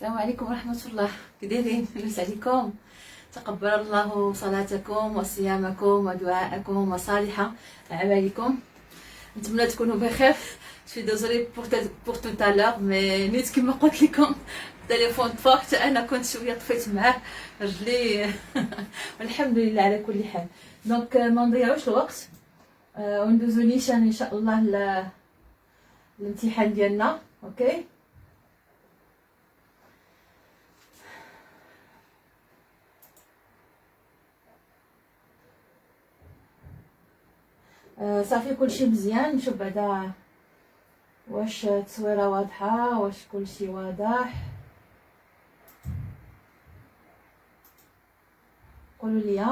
السلام عليكم ورحمة الله. كي دايرين؟ لاباس عليكم؟ تقبل الله صلاتكم وصيامكم ودعاءكم وصالح أعمالكم. نتمنى تكونوا بخير. شي دوزري بور تو تالور مي نيت كيما قلت لكم التليفون طفى حتى انا كنت شويه طفيت معاه رجلي والحمد لله على كل حال. دونك ما نضيعوش الوقت وندوزو نيشان ان شاء الله الامتحان ديالنا. اوكي صافي كلشي مزيان. نشوف بعدا واش التصويره واضحه، واش كلشي واضح. قولوا لي.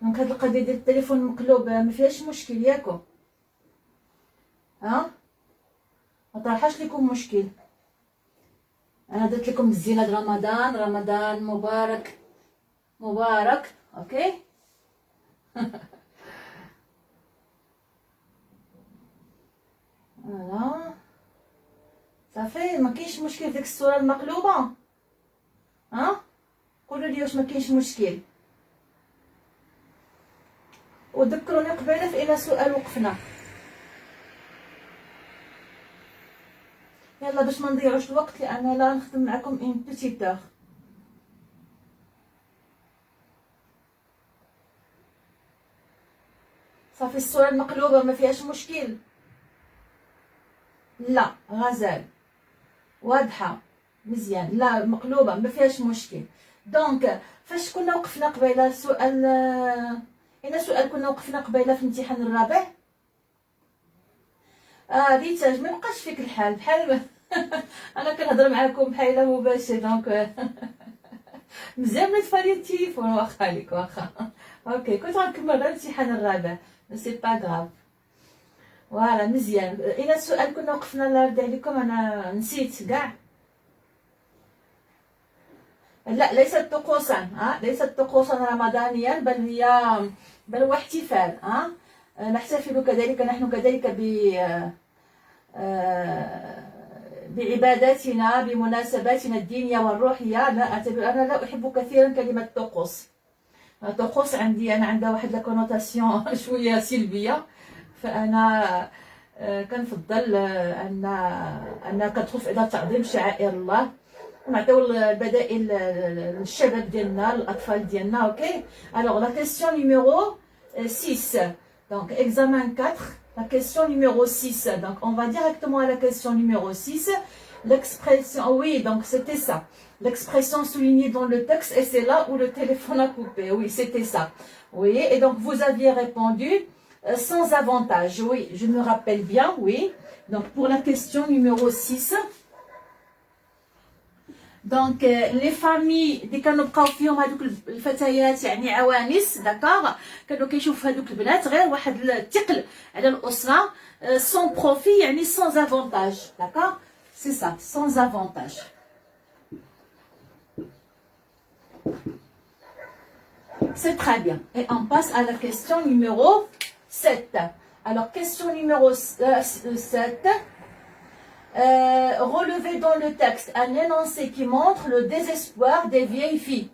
دونك هاد القضيه ديال التليفون المقلوب ما فيهاش مشكل ياكو، ها ما طرحش لكم مشكل. انا درت لكم الزينه د رمضان. رمضان مبارك مبارك. اوكي فوالا صافي ما كاينش مشكل ديك الصوره المقلوبه. ها قولوا لي واش ما كاينش مشكل. وذكروني قبيله في الى سؤال وقفنا. يلا باش ما نضيعوش الوقت لان لا نخدم معكم اون بيتيت اور. صافي الصوره المقلوبه ما فيهاش مشكل. لا غزال واضحه مزيان. لا مقلوبه ما فيهاش مشكل. دونك فاش كنا وقفنا قبيله سؤال هنا سؤال كنا وقفنا قبيله في الامتحان الرابع. ريتاج ما بقاش فيك الحال بحال انا كنهضر معاكم بحال مباشر. دونك مزيان ما تفالي التليفون واخا عليك واخا. اوكي كنت غنكمل غير الامتحان الرابع مي سي با غراف. فوالا مزيان. الى السؤال كنا وقفنا لا رد عليكم انا نسيت كاع. لا ليست طقوسا. ليست طقوسا رمضانيا بل هو احتفال. نحتفل كذلك نحن كذلك بعباداتنا بمناسباتنا الدينية والروحية. أنا لا أحب كثيرا كلمة طقوس. طقوس عندي أنا عندها واحد لا شوية سلبية. فأنا كنفضل أن كندخل في إطار تعظيم شعائر الله ونعطيو البدائل للشباب ديالنا الأطفال ديالنا. أوكي alors la question numéro 6. Donc, examen 4, la question numéro 6. Donc, on va directement à la question numéro 6. L'expression, oui, donc c'était ça. L'expression soulignée dans le texte, et c'est là où le téléphone a coupé. Oui, c'était ça. Oui, et donc vous aviez répondu sans avantage. Oui, je me rappelle bien, oui. Donc, pour la question numéro 6. دونك لي فامي اللي كانوا بقاو فيهم هذوك الفتيات يعني عوانس داكوغ كانوا كيشوفوا هذوك البنات غير واحد الثقل على الاسره سون بروفي يعني سون افونتاج. داكوغ سي سا سون افونتاج. C'est très bien. Et on passe à la question numéro 7. Alors, question numéro 7. Relever dans le texte un énoncé qui montre le désespoir des vieilles filles.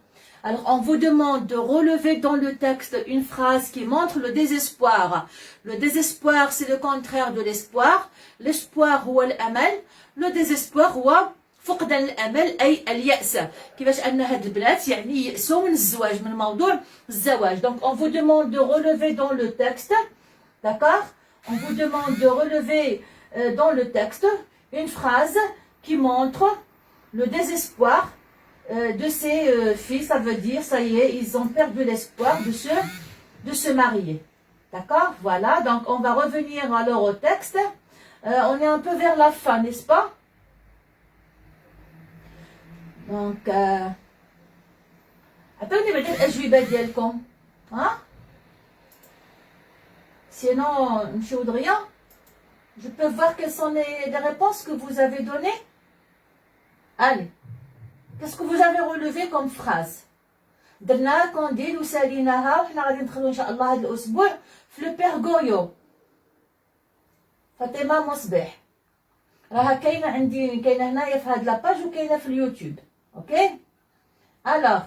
Alors, on vous demande de relever dans le texte une phrase qui montre le désespoir. Le désespoir, c'est le contraire de l'espoir. L'espoir, هو الأمل. Le désespoir, هو فقدان الأمل أي اليأس. كيفاش أن هاد البنات يعني يأسوا من الزواج، من موضوع الزواج. Donc, on vous demande de relever dans le texte. D'accord? On vous demande de relever dans le texte une phrase qui montre le désespoir de ces filles. Ça veut dire, ça y est, ils ont perdu l'espoir de se marier. D'accord? Voilà, donc on va revenir alors au texte. On est un peu vers la fin, n'est-ce pas? Donc, attendez, بعدين الأجوبة ديالكم. Sinon, نمشيو دغيا. Je peux voir quelles sont les réponses que vous avez données. Allez, qu'est-ce que vous avez relevé comme phrase? درنا كونديل وساليناها وحنا غادي ندخلو ان شاء الله هذا الاسبوع في لو بيرغويو. فاطمه مصبح راها كاينه عندي، كاينه هنايا في هاد لاباج وكاينه في اليوتيوب. اوكي. alors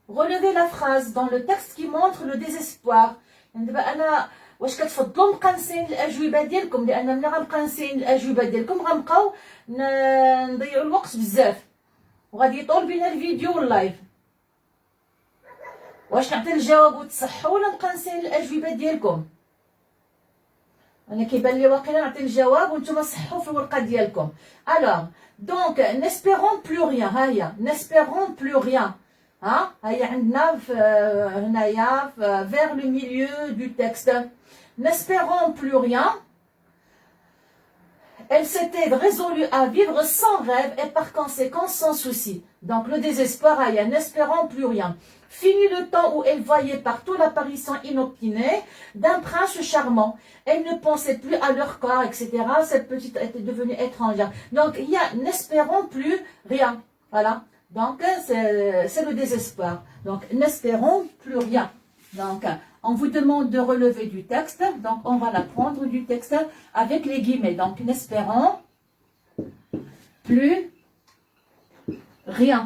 relevez la phrase dans le texte qui montre le désespoir. يعني دابا انا واش كتفضلوا نبقى نسين الاجوبه ديالكم؟ لان ملي غنبقى نسين الاجوبه ديالكم غنبقاو نضيعوا الوقت بزاف وغادي يطول بينا الفيديو واللايف. واش نعطي الجواب وتصحوا ولا نبقى نسين الاجوبه ديالكم؟ انا كيبان لي واقيلا نعطي الجواب وانتم صحوا في الورقه ديالكم. alors donc n'espérons plus rien. ها هي n'espérons plus rien. ها هي عندنا هنايا vers le milieu du texte. n'espérons plus rien. Elle s'était résolue à vivre sans rêve et par conséquent sans souci. Donc le désespoir, n'espérant plus rien. Fini le temps où elle voyait partout l'apparition inopinée d'un prince charmant. Elle ne pensait plus à leur corps, etc. Cette petite était devenue étrangère. Donc il y a n'espérons plus rien. Voilà. Donc c'est le désespoir. Donc n'espérons plus rien. Donc on vous demande de relever du texte. Donc on va la prendre du texte avec les guillemets. Donc n'espérons plus rien.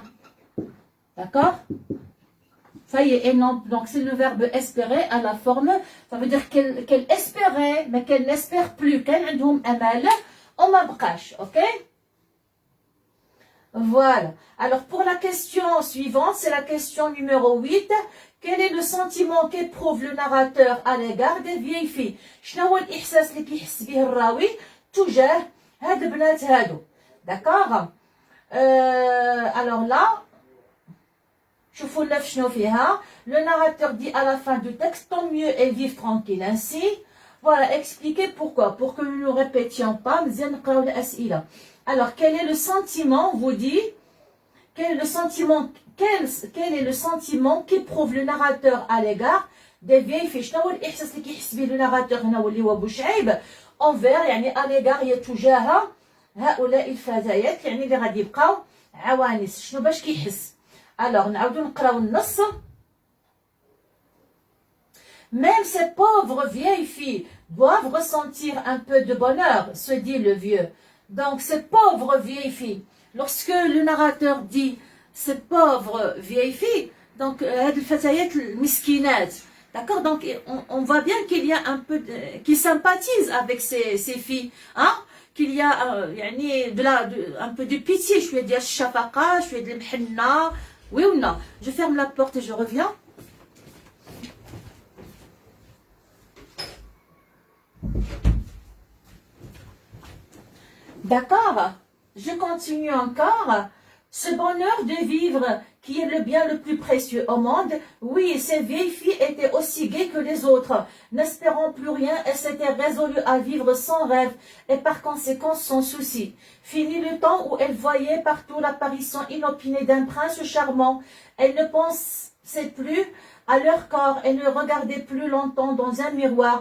D'accord? Ça y est, et non, donc c'est le verbe espérer à la forme. Ça veut dire qu'elle espérait, mais qu'elle n'espère plus. Qu'elle عندهم أمل وما بقاش. Ok? Voilà. Alors pour la question suivante, c'est la question numéro 8. Quel est le sentiment qu'éprouve le narrateur à l'égard des vieilles filles? شنو هو الإحساس اللي كيحس به الراوي تجاه هاد البنات هادو؟ D'accord? Alors là, شوفوا لنا في شنو فيها. Le narrateur dit à la fin du texte, tant mieux elles vivent tranquille ainsi. Voilà, expliquez pourquoi, pour que nous ne répétions pas. مزيان نقراو الأسئلة. Alors, quel est le sentiment, vous dit, quel est le sentiment qu'éprouve le narrateur à l'égard des vieilles filles? شنو هو الإحساس اللي كيحس به le narrateur هنا واللي هو بوشعيب envers يعني à l'égard هي تجاه هؤلاء الفتيات يعني اللي غادي يبقاو عوانس. شنو باش كيحس؟ alors نعاودو نقراو النص. Même ces pauvres vieilles filles doivent ressentir un peu de bonheur, se dit le vieux. Donc ces pauvres vieilles filles, lorsque le narrateur dit ces pauvres vieilles filles, donc هاد الفتيات المسكينات, d'accord, donc on voit bien qu'il y a un peu qui sympathise avec ces filles, hein, qu'il y a يعني un peu de pitié, شويه ديال الشفقه, شويه ديال المحنه. Oui ou non? Je ferme la porte et je reviens. D'accord? Je continue encore. Ce bonheur de vivre, qui est le bien le plus précieux au monde, oui, ces vieilles filles étaient aussi gaies que les autres. N'espérant plus rien, elles s'étaient résolues à vivre sans rêve et par conséquent sans souci. Fini le temps où elles voyaient partout l'apparition inopinée d'un prince charmant. Elles ne pensaient plus à leur corps et ne regardaient plus longtemps dans un miroir.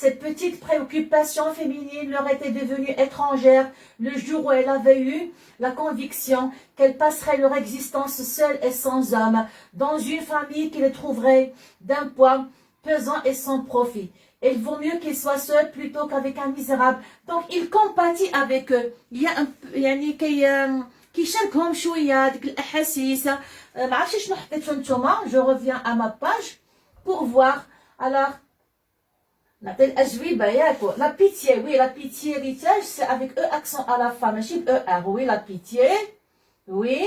Cette petite préoccupation féminine leur était devenue étrangère le jour où elle avait eu la conviction qu'elles passeraient leur existence seules et sans homme, dans une famille qui les trouverait d'un poids pesant et sans profit. Il vaut mieux qu'ils soient seuls plutôt qu'avec un misérable. Donc il compatit avec eux. Il y a un يعني كيشاركهم شويه ديك الاحاسيس. ما عرفتش شنو حطيتو نتوما. Je reviens à ma page pour voir. Alors la pitié, oui, la pitié, héritage, c'est avec E accent à la fin, machine ER, oui, la pitié, oui.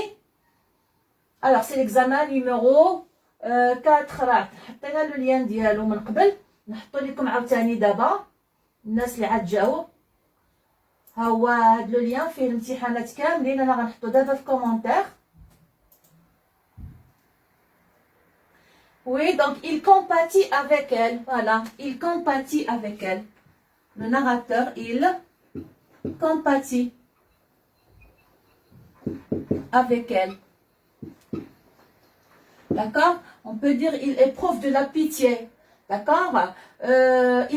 Alors, c'est l'examen numéro 4. حطينا le lien ديالو من قبل, نحطو لكم عاوتاني دابا الناس اللي عاد جاو. ها هو هاد لو ليان فيه الامتحانات كاملين, انا غنحطو دابا في كومونتير. Oui, donc il compatit avec elle, voilà, il compatit avec elle. Le narrateur, il compatit avec elle. D'accord? On peut dire il éprouve de la pitié. D'accord?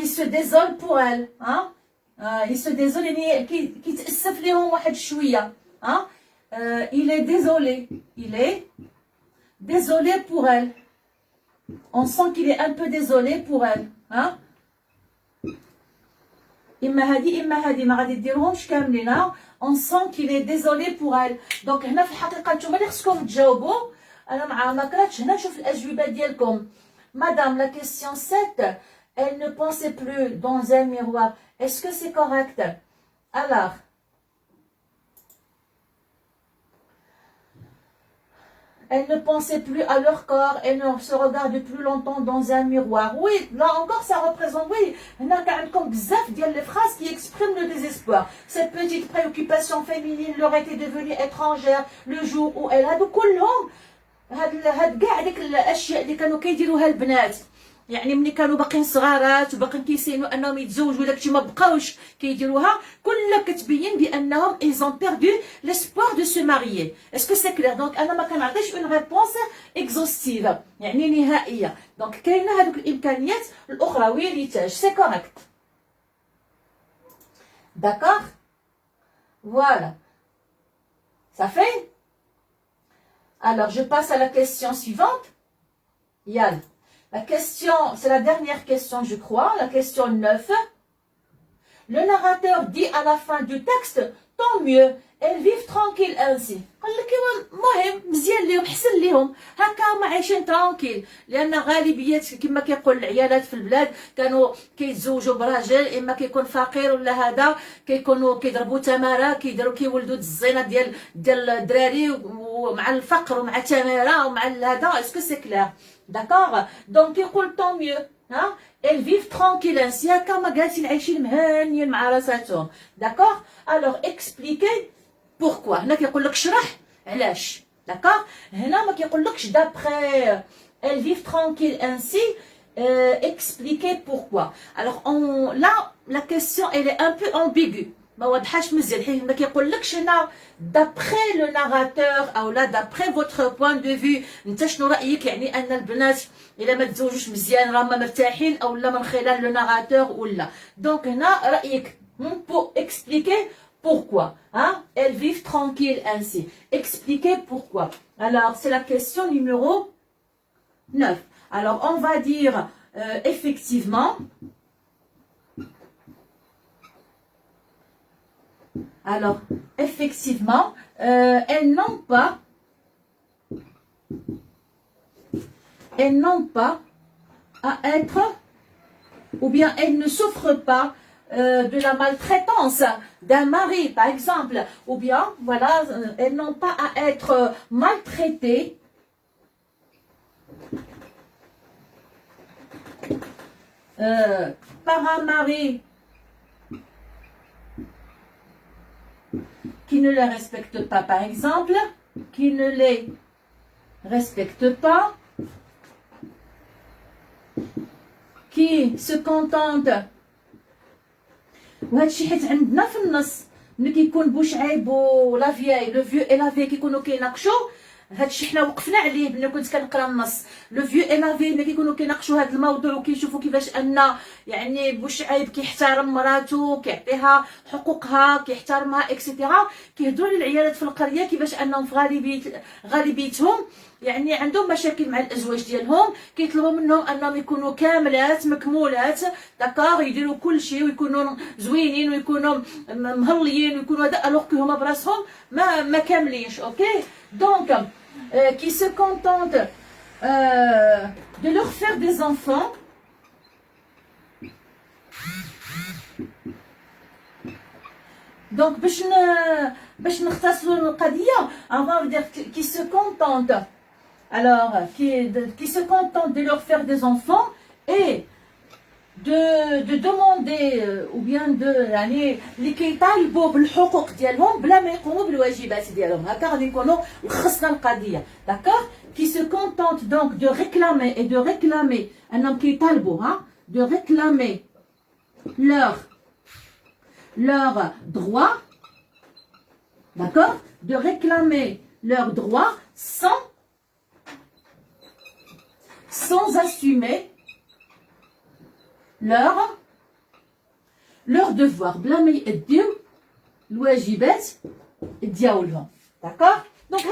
Il se désole pour elle. Hein? Il se désole, hein? Il est désolé. Il est désolé pour elle. On sent qu'il est un peu désolé pour elle. Hein? On sent qu'il est désolé pour elle. Donc هنا في الحقيقة نتوما اللي خصكم تجاوبوا. أنا ما قراتش هنا نشوف الأجوبة ديالكم. Madame, la question 7, elle ne pensait plus dans un miroir. Est-ce que c'est correct? Alors, elle ne pensait plus à leur corps, elle ne se regarde plus longtemps dans un miroir. Oui, là encore, ça représente, oui, il y a comme bzaf des phrases qui expriment le désespoir. Cette petite préoccupation féminine leur était devenue étrangère le jour où elle a de كلهم هاد كاع ديك الاشياء اللي كانوا كيديروها البنات. يعني ملي كانوا باقيين صغارات وباقيين كيسينوا انهم يتزوجوا داكشي ما بقاوش كيديروها كلها كتبين بانهم ils ont perdu l'espoir de se marier. Est-ce que c'est clair? Donc انا ما كنعطيش une réponse exhaustive يعني نهائيه. Donc كاينه هذوك الامكانيات الاخرى وي اللي تاج سي كوريكت. D'accord? Voilà. Ça fait? Alors je passe à la question suivante. Yann. La question, c'est la dernière question, je crois, la question 9. Le narrateur dit à la fin du texte, tant mieux, elles vivent tranquilles ainsi. قال لك مهم مزيان ليهم حسن ليهم هكا ما عايشين ترانكيل لان غالبيه كما كيقول العيالات في البلاد كانوا كيتزوجوا براجل اما كيكون فقير ولا هذا كيكونوا كيضربوا تماره كيولدوا الزينه ديال الدراري ومع الفقر ومع تماره ومع هذا. اسكو سي كلير؟ داكوغ. دونك يقول طون ميو ها elles vivent tranquilles ainsi هكا ما جالسين عايشين مهانيين مع راساتهم. داكوغ. الوغ اكسبليكي pourquoi. هنا كيقول لك شرح علاش. داكوغ. هنا ما كيقولكش d'après elles vivent tranquilles ainsi expliquer pourquoi. Alors là la question elle est un peu ambiguë ما واضحاش مزيان حيت ما كيقولكش هنا d'après le narrateur او لا d'après votre point de vue انت شنو رايك يعني ان البنات الا ما تزوجوش مزيان راهم مرتاحين او لا من خلال لو ناراتور ولا. دونك هنا رايك pour expliquer pourquoi, hein? Elles vivent tranquilles ainsi. Expliquez pourquoi. Alors, c'est la question numéro 9. Alors, on va dire effectivement. Alors, effectivement, elles n'ont pas à être, ou bien elles ne souffrent pas de la maltraitance d'un mari, par exemple, ou bien, voilà, elles n'ont pas à être maltraitées par un mari qui ne les respecte pas, par exemple, qui ne les respecte pas, qui se contente. وهذا الشيء حيت عندنا في النص ملي كيكون بوشعيب ولا فياي لو فيو اي لا في كيكونوا كيناقشوا هذا الشيء حنا وقفنا عليه ملي كنت كنقرا النص. لو فيو اي لا في ملي كيكونوا كيناقشوا هذا الموضوع وكيشوفوا كيفاش ان يعني بوشعيب كيحترم مراته كيعطيها حقوقها كيحترمها اكسيتيرا كيهضروا للعيالات في القريه كيفاش انهم في غالبيتهم يعني عندهم مشاكل مع الازواج ديالهم كيطلبوا منهم انهم يكونوا كاملات مكمولات داكوغ يديروا كل شيء ويكونوا زوينين ويكونوا مهليين ويكونوا هذا الوغ كو هما براسهم ما كاملينش. اوكي دونك qui se contentent de leur faire des enfants donc باش نختصروا القضيه on va dire qui se contentent alors qui se contentent de leur faire des enfants et de demander ou bien de يعني اللي كيطالبوا بالحقوق ديالهم بلا ما يقوموا بالواجبات ديالهم هكا غادي نكونوا لخصنا القضيه. داكوغ. qui se contentent donc de réclamer انهم كيطالبوا de réclamer leurs droits. D'accord? De réclamer leurs droits sans assumer leur devoir. بلا ما يأديو الواجبات ديالهم. D'accord? Donc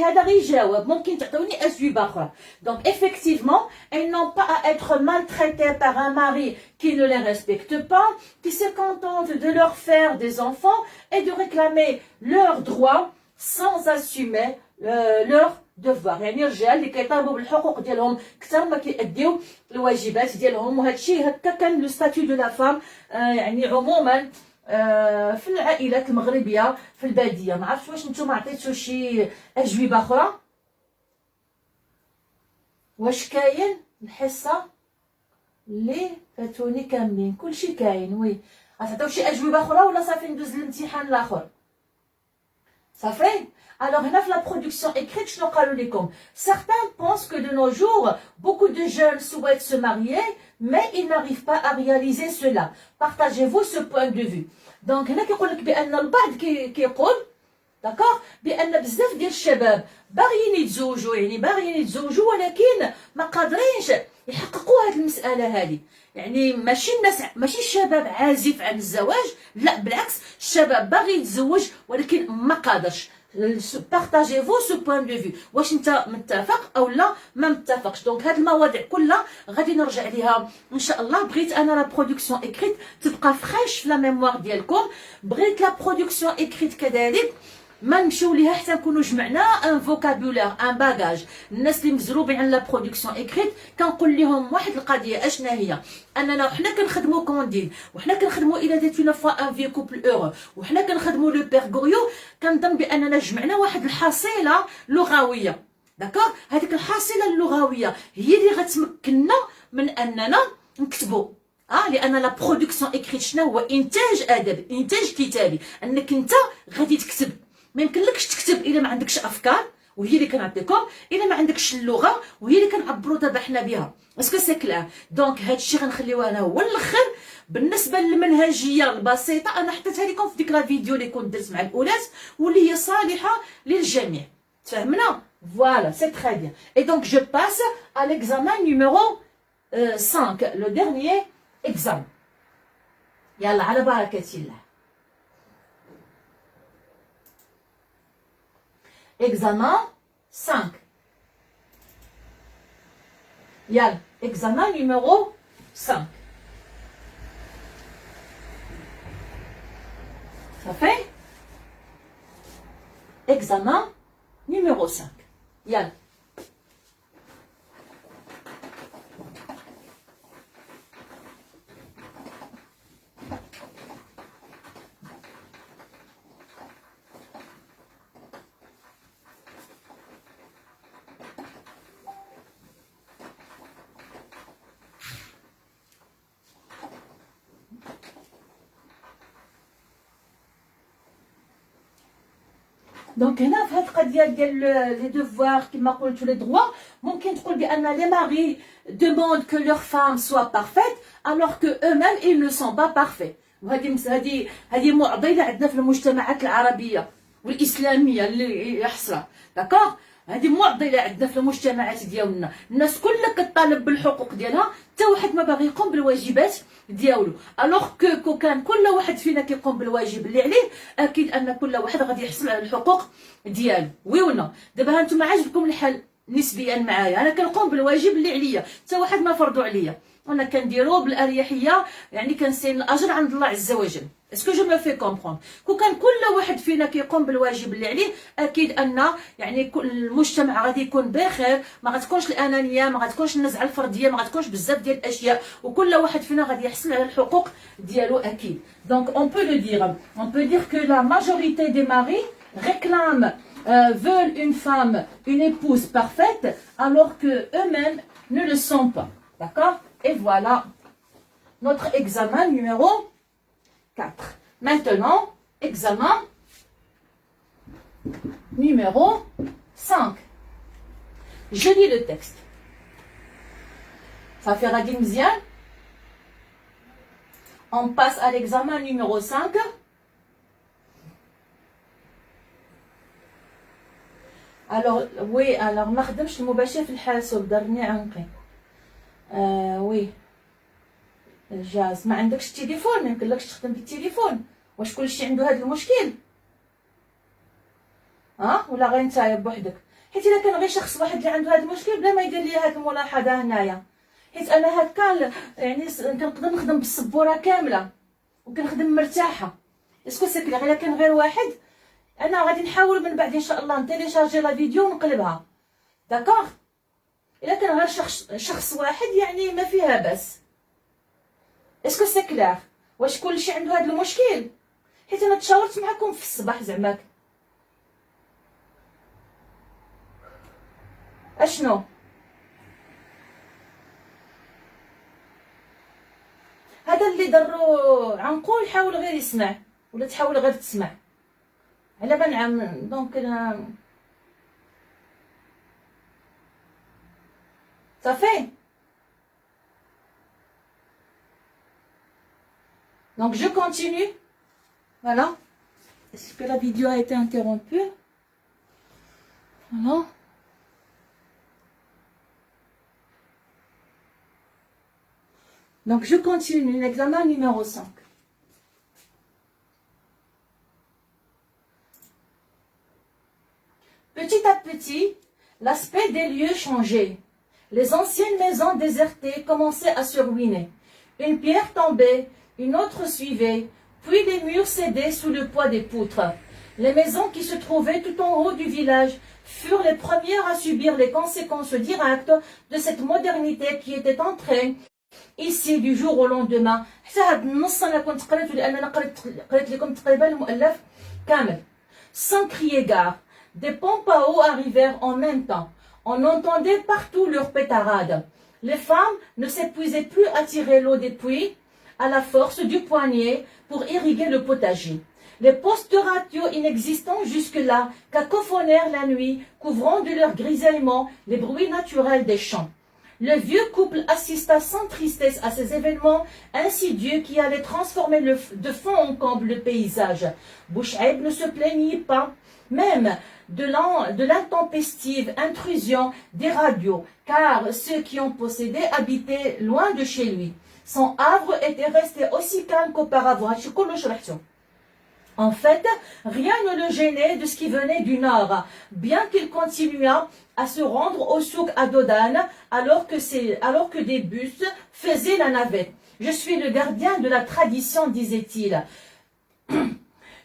هذا غير جواب ممكن تعطوني أجوبة أخرى. Donc effectivement, elles n'ont pas à être maltraitées par un mari qui ne les respecte pas, qui se contente de leur faire des enfants et de réclamer leurs droits sans assumer leur devoir. يعني الرجال اللي كيطالبوا بالحقوق ديالهم كثر ما كيأديو الواجبات ديالهم، وهذا الشيء هكا كان لو ستاتيو دو لا فام يعني عموما في العائلات المغربيه في الباديه. ما عرفتش واش نتوما عطيتو شي اجوبه اخرى، واش كاين الحصه اللي فاتوني كاملين كلشي كاين؟ وي غتعطيو شي اجوبه اخرى ولا صافي ندوز للامتحان الاخر؟ صافي. Alors, la production écrite, certains pensent que de nos jours, beaucoup de jeunes souhaitent se marier, mais ils n'arrivent pas à réaliser cela. Partagez-vous ce point de vue. Donc, هنا كيقول لك بأن البعض كيقول داكوغ بأن بزاف ديال الشباب باغيين يتزوجوا، يعني باغيين يتزوجوا ولكن ما قادرينش يحققوا هذه المسألة هذه. يعني ماشي الناس، ماشي الشباب عازف عن الزواج، لا بالعكس الشباب باغي يتزوج ولكن ما قادرش. Partagez-vous ce point de vue. واش انت متفق او لا ما متفقش؟ دونك هاد المواضيع كلها غادي نرجع ليها ان شاء الله. بغيت انا لا برودكسيون اكريت تبقى فريش في لا ميموار ديالكم، بغيت لا برودكسيون اكريت كذلك ما نمشيو ليها حتى نكونوا جمعنا ان فوكابولير ان باجاج. الناس اللي مزروبين على لا برودكسيون اكريت كنقول لهم واحد القضيه اشنا هي، اننا حنا كنخدموا كوندين وحنا كنخدموا الى ديت اون فوا ان في كوبل اور وحنا كنخدموا لو بيرغوريو، كنظن باننا جمعنا واحد الحصيله لغويه. داكوغ، هذيك الحصيله اللغويه هي اللي غتمكننا من اننا نكتبوا. لان لا برودكسيون اكريت شنو هو؟ انتاج ادبي، انتاج كتابي، انك انت غادي تكتب. ما يمكنلكش تكتب الا ما عندكش افكار، وهي اللي كنعطيكم، الا ما عندكش اللغه وهي اللي كنعبروا دابا حنا بها. اسكو سي كلير؟ دونك هادشي غنخليوه انا هو الاخر. بالنسبه للمنهجيه البسيطه انا حطيتها لكم في ديك لا فيديو اللي كنت درت مع الاولاد واللي هي صالحه للجميع. تفهمنا؟ فوالا سي تري بيان. اي دونك جو باس ا ليكزامان نيميرو 5، لو ديرنيير اكزام. يلا على بركه الله. Examen 5. Yal, examen numéro 5. Ça fait? Examen numéro 5. Yal. دونك هنا في هاد القضيه ديال لي دوفوار كما قلت لي دروا، ممكن تقول بان لي ماري demandent que leur femme soit parfaite alors que eux-mêmes ils ne sont pas parfaits. وهذه معضله عندنا في المجتمعات العربيه والاسلاميه اللي يحصل. داكوغ، هذه معضله عندنا في المجتمعات ديالنا. الناس كلها كطالب بالحقوق ديالها، حتى واحد ما باغي يقوم بالواجبات ديالو. الوغ كو كان كل واحد فينا كيقوم بالواجب اللي عليه، اكيد ان كل واحد غادي يحصل على الحقوق ديالو. وي ولا؟ دابا هانتوما عاجبكم الحل نسبيا معايا، انا كنقوم بالواجب اللي عليا، حتى واحد ما فرضوا عليا، انا كنديرو بالاريحيه، يعني كنسين الاجر عند الله عز وجل. اسكو جو مو في كومبروند؟ كون كان كل واحد فينا كيقوم بالواجب اللي عليه، اكيد ان يعني المجتمع غادي يكون بخير، ما غتكونش الانانيه، ما غتكونش النزعه الفرديه، ما غتكونش بزاف ديال الاشياء، وكل واحد فينا غادي يحصل على الحقوق ديالو اكيد. دونك اون بو لو دير، اون بو دير كو لا ماجوريتي دي ماري réclament veulent une femme, une épouse parfaite, alors que eux-mêmes ne le sont pas. D'accord? Et voilà notre examen numéro 4. Maintenant, examen numéro 5. Je lis le texte. Ça fait Radim Zian. On passe à l'examen numéro 5. Alors, oui, alors ما خدمش المباشر في الحاسوب، ضرني عنقي. وي الجاز، ما عندكش التليفون؟ ما يمكنلكش تخدم بالتليفون؟ واش كلشي عنده هذا المشكل؟ ولا غير نتايا بوحدك. حيت الا كان غير شخص واحد اللي عنده هذا المشكل بلا ما يدير لي هذه الملاحظه هنايا، حيت انا هكا يعني كنقدر نخدم بالسبوره كامله وكنخدم مرتاحه. اسكو سي كليغ؟ الا كان غير واحد انا غادي نحاول من بعد ان شاء الله نتيليشارجي لا فيديو ونقلبها، داكوغ؟ الا كان غير شخص واحد يعني ما فيها باس. اسكو سي كليغ؟ واش كلشي عنده هذا المشكل؟ حيت انا تشاورت معكم في الصباح زعما اشنو هذا اللي ضرو عنقول. حاول غير يسمع ولا تحاول غير تسمع على ما نعم. دونك صافي. Donc je continue. Voilà. Est-ce que la vidéo a été interrompue? Voilà. Donc je continue l'examen numéro 5. Petit à petit, l'aspect des lieux changeait. Les anciennes maisons désertées commençaient à se ruiner. Une pierre tombait, une autre suivait, puis les murs cédaient sous le poids des poutres. Les maisons qui se trouvaient tout en haut du village furent les premières à subir les conséquences directes de cette modernité qui était en train ici du jour au lendemain. حتى هاد النص انا كنت قريته لان انا قريت لكم تقريبا المؤلف كامل. Sans crier gare, des pompes à eau arrivèrent en même temps. On entendait partout leurs pétarades. Les femmes ne s'épuisaient plus à tirer l'eau des puits à la force du poignet pour irriguer le potager. Les postes de radio inexistants jusque-là cacophonèrent la nuit, couvrant de leur grisèlement les bruits naturels des champs. Le vieux couple assista sans tristesse à ces événements insidieux qui allaient transformer de fond en comble le paysage. Bouchaïb ne se plaignit pas, même de l'intempestive intrusion des radios, car ceux qui en possédaient habitaient loin de chez lui. Son havre était resté aussi calme qu'auparavant. En fait, rien ne le gênait de ce qui venait du nord, bien qu'il continuât à se rendre au souk à Dodan alors que des bus faisaient la navette. Je suis le gardien de la tradition, disait-il.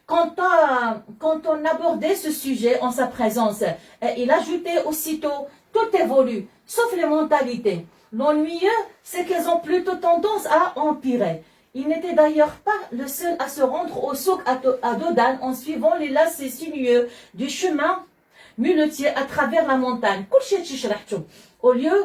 Quand on abordait ce sujet en sa présence, il ajoutait aussitôt « Tout évolue, sauf les mentalités. L'ennuyeux, c'est qu'elles ont plutôt tendance à empirer. » Il n'était d'ailleurs pas le seul à se rendre au souk à Dodan en suivant les lacets sinueux du chemin muletier à travers la montagne. Au lieu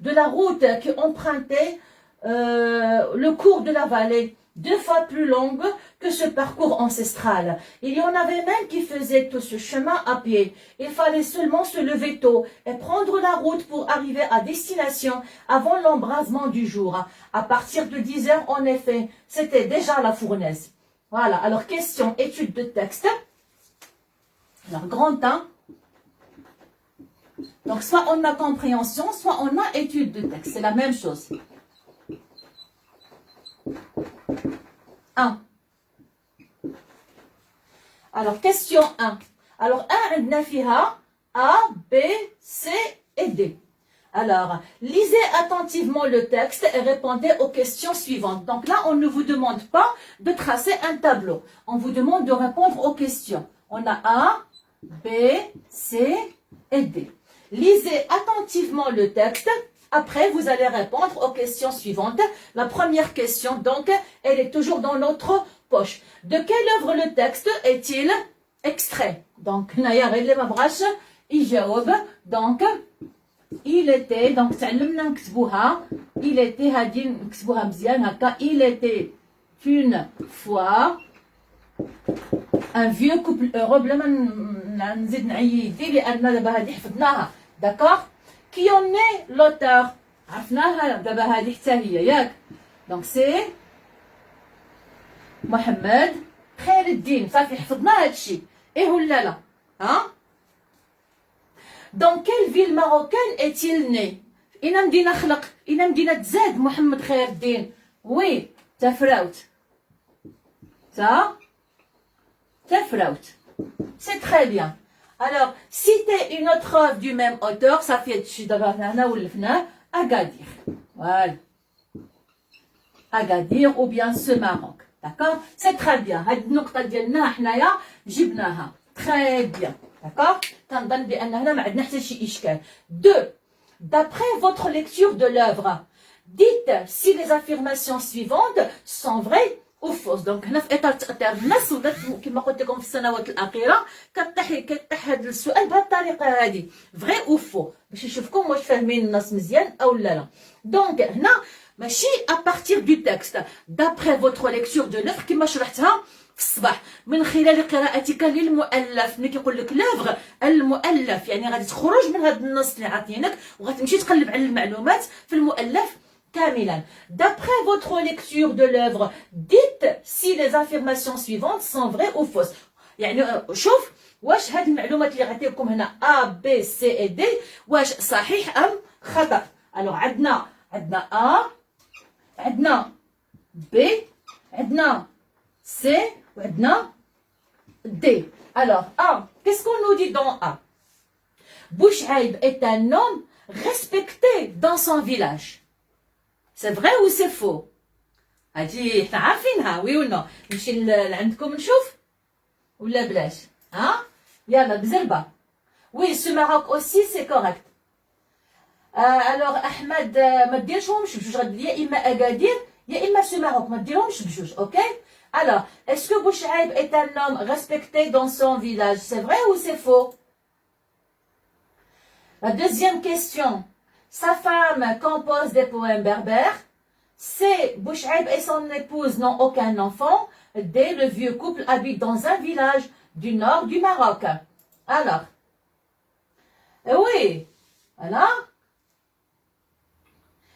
de la route qui empruntait le cours de la vallée, 2 fois plus longue que ce parcours ancestral. Il y en avait même qui faisaient tout ce chemin à pied. Il fallait seulement se lever tôt et prendre la route pour arriver à destination avant l'embrasement du jour. À partir de 10 heures, en effet, c'était déjà la fournaise. Voilà, alors question, étude de texte. Alors, grand 1. Donc, soit on a compréhension, soit on a étude de texte. C'est la même chose. 1. Alors, question 1. Alors, 1, عندنا فيها A, B, C et D. Alors, lisez attentivement le texte et répondez aux questions suivantes. Donc là, on ne vous demande pas de tracer un tableau. On vous demande de répondre aux questions. On a A, B, C et D. Lisez attentivement le texte. Après, vous allez répondre aux questions suivantes. La première question, donc, elle est toujours dans notre poche. De quelle œuvre le texte est-il extrait? Donc, Naya Rele Mabrash, il جاوب. Donc, il était, donc, تعلمنا نكتبوها. Il était, هادي نكتبوها مزيان هكا. Il était une fois un vieux couple heureux. بلا ما نزيد نعيي يدي لأن دابا هادي حفظناها. D'accord? Qui en est l'auteur? عرفناها دابا هذه حتى هي ياك. دونك سي محمد خير الدين. صافي حفظنا هادشي. ايه ولا لا؟ ها؟ Dans quelle ville marocaine est-il né? إنا مدينة خلق، إنا مدينة تزاد محمد خير الدين. وي تفراوت. تفراوت. C'est très bien. Alors, citer une autre œuvre du même auteur, ça fait Agadir. Voilà. Agadir ou bien ce Maroc. D'accord? C'est très bien. هاد النقطة ديالنا حنايا جبناها. Très bien. D'accord? كنظن بأن هنا ما عندنا حتى شي إشكال. 2. D'après votre lecture de l'œuvre, dites si les affirmations suivantes sont vraies ou fausses. Donc هنا في إطار تأثير الناس ولات كما قلت لكم في السنوات الأخيرة كيطيح هذا السؤال بهذه الطريقة هذه vrai ou faux باش نشوفكم واش فاهمين الناس مزيان أو لا. دونك هنا ماشي à partir du texte d'après votre lecture de l'œuvre كما شرحتها في الصباح من خلال قراءتك للمؤلف. ملي كيقول لك لوفغ المؤلف يعني غادي تخرج من هذا النص اللي عاطينك وغتمشي تقلب على المعلومات في المؤلف كاملا. D'après votre lecture de l'œuvre, dites si les affirmations suivantes sont vraies ou fausses. يعني شوف واش هاد المعلومات اللي غنعطيكم هنا A, B, C et D واش صحيح أم خطأ. alors عندنا A, عندنا B, عندنا C وعندنا D. Alors A, qu'est-ce qu'on nous dit dans A? Bouchaïb est un homme respecté dans son village. C'est vrai ou c'est faux? هادي حنا عارفينها وي ولا نمشي لعندكم نشوف ولا بلاش ها يلا بزربه. وي سو ماروك اوسي سي كوريكت. الوغ احمد ما ديرشهمش بجوج غادي يا اما اكادير يا اما سو ماروك ما ديرهمش بجوج. اوكي alors est-ce que Bouchaïb est un homme respecté dans son village? C'est vrai ou c'est faux? La deuxième question, sa femme compose des poèmes berbères. C. Bouchaïb et son épouse n'ont aucun enfant. D. Le vieux couple habite dans un village du nord du Maroc. Alors, oui, voilà.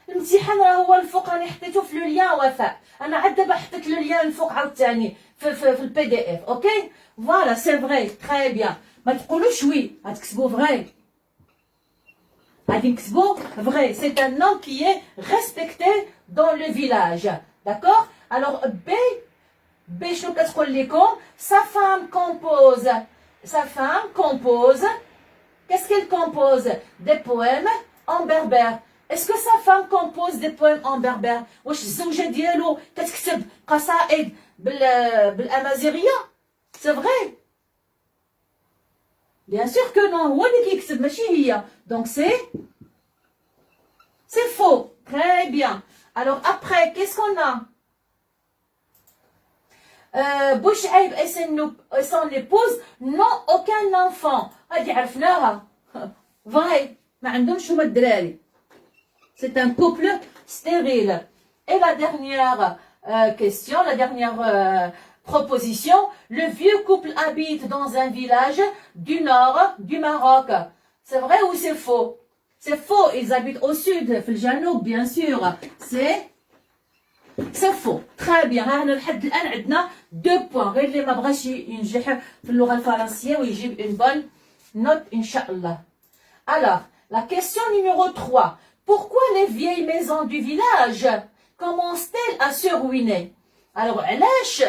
الامتحان راه هو الفوق راني حطيته في لو ليان وفاء. انا عاد دابا حطيت لو ليان الفوق عاوتاني في البي دي اف. اوكي فوالا سي فري تري بيان. ما تقولوش وي غتكتبوا فري. غادي نكتبوا vrai. C'est un homme qui est respecté dans le village. D'accord? Alors B شنو كتقول لكم؟ sa femme compose qu'est-ce qu'elle compose? Des poèmes en berbère. Est-ce que sa femme compose des poèmes en berbère? واش الزوجة ديالو كتكتب قصائد بالأمازيغية؟ C'est vrai? Bien sûr que non. هو اللي كيكتب ماشي هي. Donc c'est faux. Très bien. Alors après, qu'est-ce qu'on a? Bouchaïb et son épouse n'ont aucun enfant. هادي عرفناها. Vrai. ما عندهمش هما الدراري. C'est un couple stérile. Et la dernière question, la dernière proposition, le vieux couple habite dans un village du nord du Maroc. C'est vrai ou c'est faux? C'est faux, ils habitent au sud, في الجنوب bien sûr. C'est faux. Très bien. هنا لحد الآن عندنا 2 points. غير اللي ما بغاش ينجح في اللغة الفرنسية ويجيب une bonne note إن شاء الله. Alors, la question numéro 3. Pourquoi les vieilles maisons du village commencent-elles à se ruiner? Alors علاش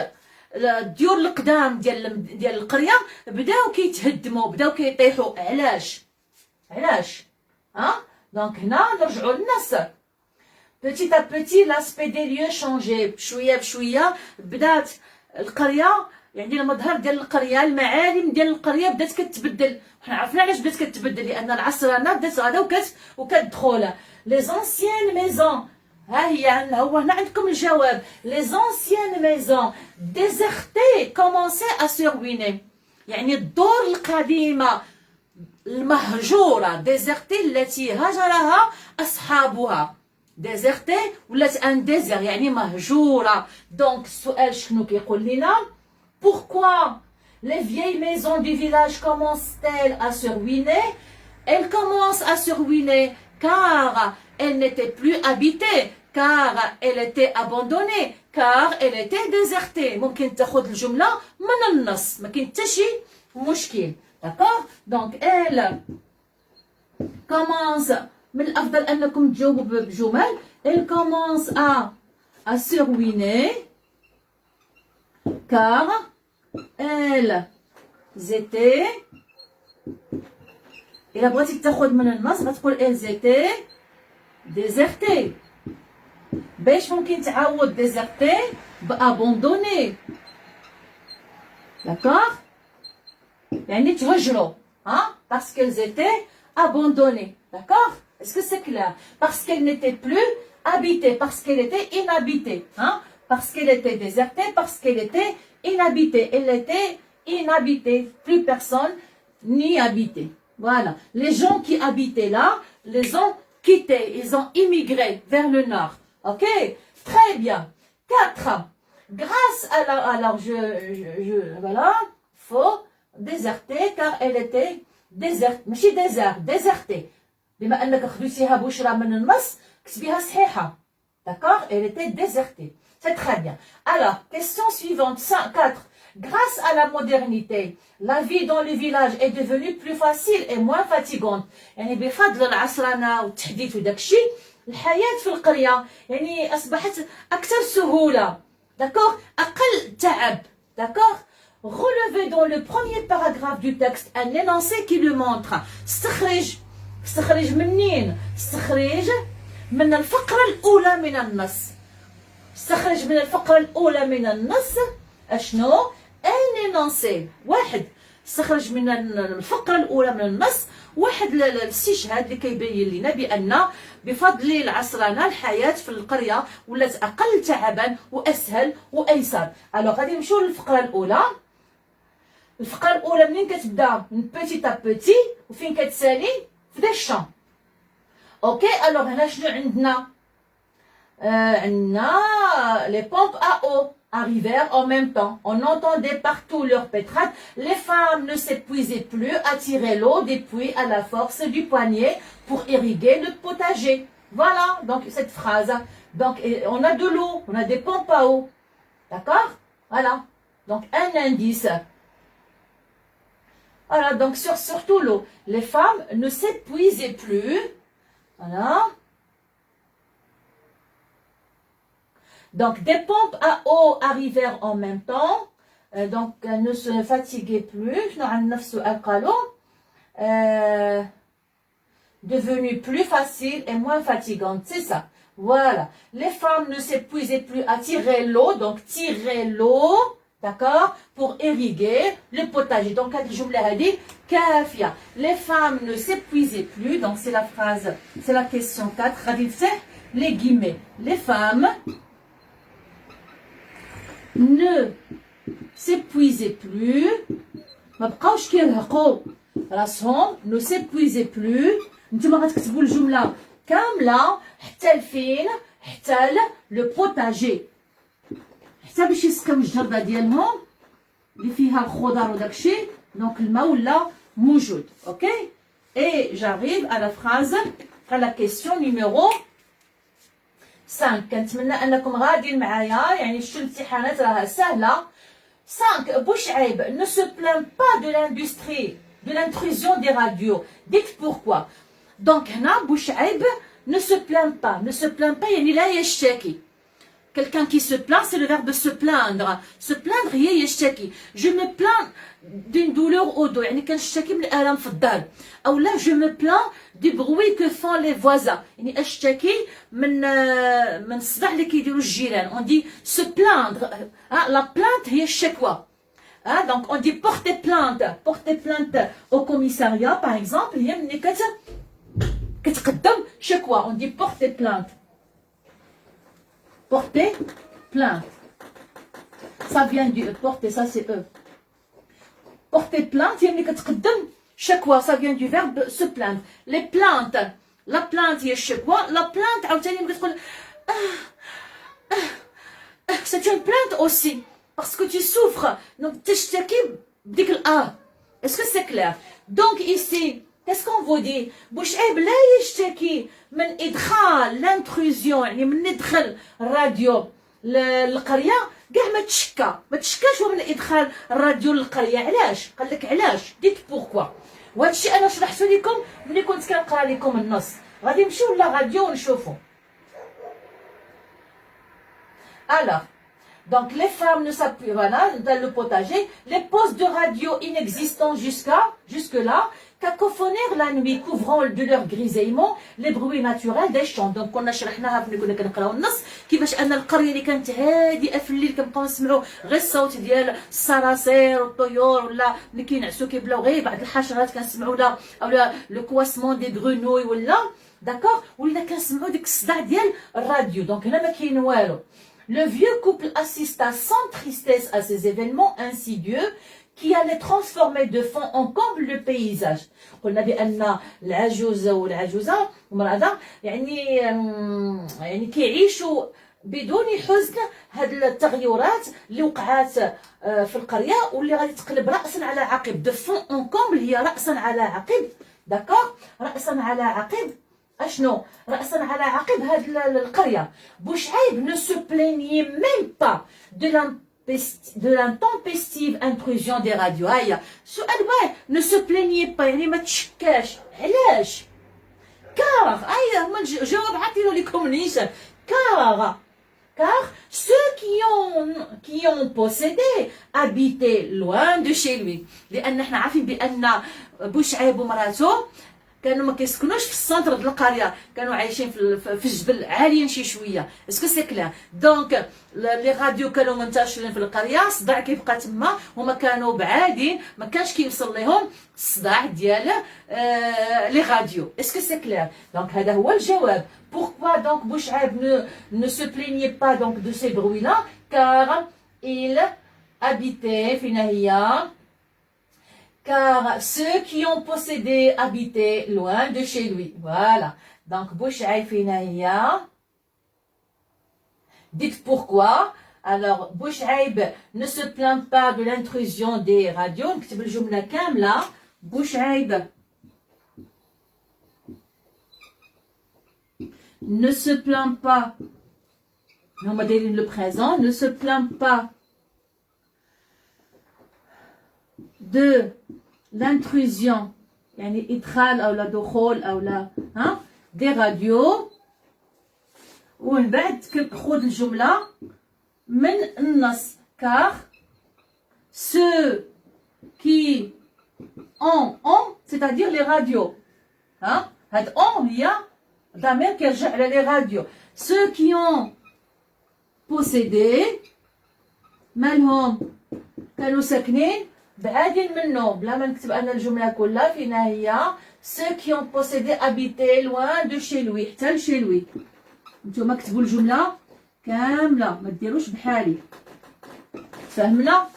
الديور القدام ديال القريه بداو كيتهدموا بداو كيطيحوا؟ علاش ها دونك هنا نرجعوا للنص. petit à petit l'aspect des lieux changeait. بشويه بشويه بدات القريه يعني المظهر ديال القريه المعالم ديال القريه بدات كتبدل. حنا عرفنا علاش بدات كتبدل لان العصرانه بدات غادا وكتدخل. les anciennes maisons ها هي هو هنا عندكم الجواب. les anciennes maisons désertées commençaient à se ruiner. يعني الدور القديمة المهجورة désertée التي هجرها أصحابها. désertée ولات ان désert يعني مهجورة. دونك السؤال شنو كيقول لنا؟ pourquoi les vieilles maisons du village commencent-elles à se ruiner? Elles commencent à se ruiner car elles n'étaient plus habitées, car elle était abandonnée, car elle était désertée. ممكن تاخذ الجملة من النص ما كاين حتى شي مشكل. d'accord donc elle commence من الأفضل أنكم تجاوبوا بجمل. elle commence à se ruiner car elles étaient إلا بغيتي تاخد من النص غتقول elles étaient désertées. باش ممكن تعوض déserté بابوندوني. D'accord? يعني تهجروا. Hein? Parce qu'elles étaient abandonnées. D'accord? Est-ce que c'est clair? Parce qu'elles n'étaient plus habitées. Parce qu'elles étaient inhabitées. Hein? Parce qu'elle était désertée, parce qu'elle était inhabitée. Elle était inhabitée. Plus personne n'y habitait. Voilà. Les gens qui habitaient là, les ont quittés. Ils ont immigré vers le nord. Ok? Très bien. 4. Grâce à la... Alors, voilà. Faux. Désertée, car elle était déserte. ماشي désert, désertée. بما أنك خدوتيها بشرى من النص, كتبيها صحيحة. D'accord? Elle était désertée. C'est très bien. Alors, question suivante, 4. Grâce à la modernité, la vie dans le village est devenue plus facile et moins fatigante. يعني بفضل العصرنة والتحديث وداك الشيء الحياة في القرية يعني أصبحت أكثر سهولة. D'accord? أقل تعب. D'accord? Relevez dans le premier paragraphe du texte un énoncé qui le montre. استخرج منين؟ استخرج من الفقرة الأولى من النص. استخرج من الفقرة الأولى من النص أشنو؟ ان énoncé. واحد استخرج من الفقرة الأولى من النص واحد الاستشهاد اللي كيبين لنا بأن بفضل العصرنة الحياة في القرية ولات أقل تعبا وأسهل وأيسر. ألوغ غادي نمشيو للفقرة الأولى. الفقرة الأولى منين كتبدا؟ من بوتي تا بوتي وفين كتسالي؟ في دي الشام. اوكي ألوغ هنا شنو عندنا؟ عندنا les pompes à eau arrivèrent en même temps. On entendait partout leur pétrade. Les femmes ne s'épuisaient plus à tirer l'eau des puits à la force du poignet pour irriguer le potager. Voilà, donc cette phrase. Donc on a de l'eau, on a des pompes à eau. D'accord? Voilà. Donc un indice. Voilà, donc surtout l'eau. Les femmes ne s'épuisaient plus. Voilà. Donc, des pompes à eau arrivèrent en même temps. Donc, ne se fatiguaient plus. Devenu plus facile et moins fatigante. C'est ça. Voilà. Les femmes ne s'épuisaient plus à tirer l'eau. Donc, tirer l'eau. D'accord? Pour irriguer le potager. Donc, kafia. Les femmes ne s'épuisaient plus. Donc, c'est la phrase. C'est la question 4. Les guillemets. Les femmes ne s'épuisait plus. ما بقاوش كيرهقوا راسهم. ne s'épuisait plus. نتوما غتكتبوا الجمله كامله حتى لفين؟ حتى لو بوتاجي، حتى باش يسقيو الجرده ديالهم اللي فيها الخضر وداكشي. دونك الماء ولا موجود. اوكي. اي j'arrive à la phrase à la question numéro 5. كنتمنى انكم غاديين معايا، يعني شتو الامتحانات راها سهله. 5. Bouch'Aib ne se plaint pas de l'industrie, de l'intrusion des radios. Dites pourquoi. Donc هنا Bouch'Aib ne se plaint pas. Ne se plaint pas يعني لا يشتكي. Quelqu'un qui se plaint, c'est le verbe se plaindre. Se plaindre هي يشتكي. Je me plains d'une douleur au dos. يعني كنشتكي من الآلام في الدار. أو لا je me plains du bruit que font les voisins. يعني أشتكي من الصداع اللي كيديروا الجيران. On dit se plaindre. La plainte هي الشكوى. Donc on dit porter plainte. Porter plainte au commissariat par exemple هي ملي كتقدم شكوى. On dit porter plainte. Porter plainte. Ça vient du porter, ça c'est eux. Porter plainte, يعني كتقدم شكوى. Ça vient du verbe se plaindre. Les plaintes. La plainte هي الشكوى. La plainte عاوتاني ملي كتقول c'est une plainte aussi parce que tu souffres. Donc تشتكي بديك الآ. Est-ce que c'est clair? Donc ici qu'est-ce qu'on vous dit? بوشعيب لا يشتكي من إدخال l'intrusion، يعني من ندخل الراديو للقرية. كاع ما تشكاش هو من إدخال الراديو للقرية. علاش؟ قال لك علاش؟ ديت بوركوا. وهذا الشيء أنا شرحته لكم ملي كنت كنقرا لكم النص. غادي نمشيو للراديو ونشوفو. Alors, donc les femmes ne s'appuient, voilà, dans le potager, les postes de radio inexistants jusque-là, cacophonaire la nuit, couvrant de leur grésillement les bruits naturels des champs. Donc كنا شرحناها في كنا كنقراو النص كيفاش ان القريه اللي كانت هادئه في الليل كنبقاو نسمعوا غير الصوت ديال الصراصير والطيور ولا اللي كينعسوا كيبلاو غير بعض الحشرات كنسمعوا ولا لو كواسمون دي غرونوي ولا داكوغ ولا كنسمعوا ديك الصداع ديال الراديو. دونك هنا ما كاين والو. Le vieux couple assista sans tristesse à ces événements insidieux qui allait transformer de fond en comble le paysage. قلنا بأن العجوزة والعجوزة المرأة يعني كيعيشوا بدون حزن هاد التغيرات اللي وقعات في القرية واللي غادي تقلب رأسا على عقب. de fond en comble هي رأسا على عقب. داكوغ رأسا على عقب. اشنو رأسا على عقب هاد القرية. بوشعيب ne se plaignait même pas de l'intempestive intrusion des radios. هيا سؤال واحد ne se plaignait pas يعني ما تشكاش علاش car هيا هما جواب عطينو لكم نيشان car ceux qui ont possédé habitaient loin de chez lui. لأن احنا عارفين بأن بوشعيب ومراته كانوا ما كيسكنوش في السنتر ديال القريه، كانوا عايشين في الجبل عاليين شي شويه. اسكو سي كلير؟ دونك لي راديو كانوا منتشرين في القريه، الصداع كيبقى تما، هما كانوا بعادين ما كانش كيوصل لهم الصداع ديال لي راديو. اسكو سي كلير؟ دونك هذا هو الجواب. Pourquoi donc Bouchaib ne se plaignait pas donc de ces bruits-là? Car il habitait Finahia. Car ceux qui ont possédé habitaient loin de chez lui. Voilà. Donc, Bouchaib Finahia. Dites pourquoi. Alors, Bouchaib ne se plaint pas de l'intrusion des radios. نكتب الجملة كاملة. Bouchaib ne se plaint pas. On va dire le présent. Ne se plaint pas de l'intrusion يعني إدخال أو لا دخول أو لا des radios. ومن بعد كنخذ الجملة من النص car ceux qui ont c'est-à-dire les radios هاد هي ضمير كيرجع على les radios. ceux qui ont possédé مالهم كانوا ساكنين بعادين منه بلا ما نكتب انا الجمله كلها فينا هي ceux qui ont possédé habitaient loin de chez lui حتى لشي لوي. نتوما كتبوا الجمله كامله ما ديروش بحالي. فهمنا؟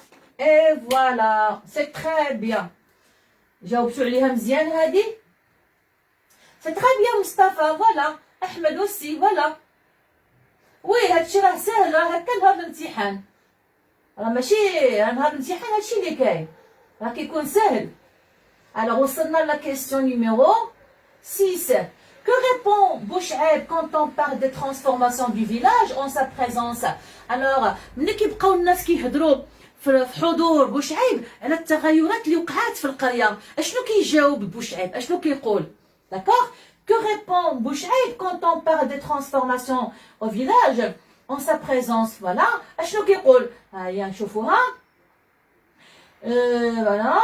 اي فوالا سي تري بيان. جاوبتوا عليها مزيان هادي؟ سي تري بيان مصطفى. فوالا احمد وسي. فوالا وي هادشي راه ساهل، راه هكا نهار الامتحان، راه ماشي نهار الامتحان هادشي اللي كاين، راه كيكون ساهل. Alors وصلنا لا كيسيون نيميرو 6. Que répond Bouchaib quand on parle des transformations du village en sa présence? Alors ملي كيبقاو الناس كيهضروا في حضور بوشعيب على التغيرات اللي وقعات في القريه، اشنو كيجاوب بوشعيب؟ اشنو كيقول؟ داكوغ. Que répond Bouchaib quand on parle des transformations au village en sa présence? Voilà. اشنو كيقول؟ هيا نشوفوها. Voilà.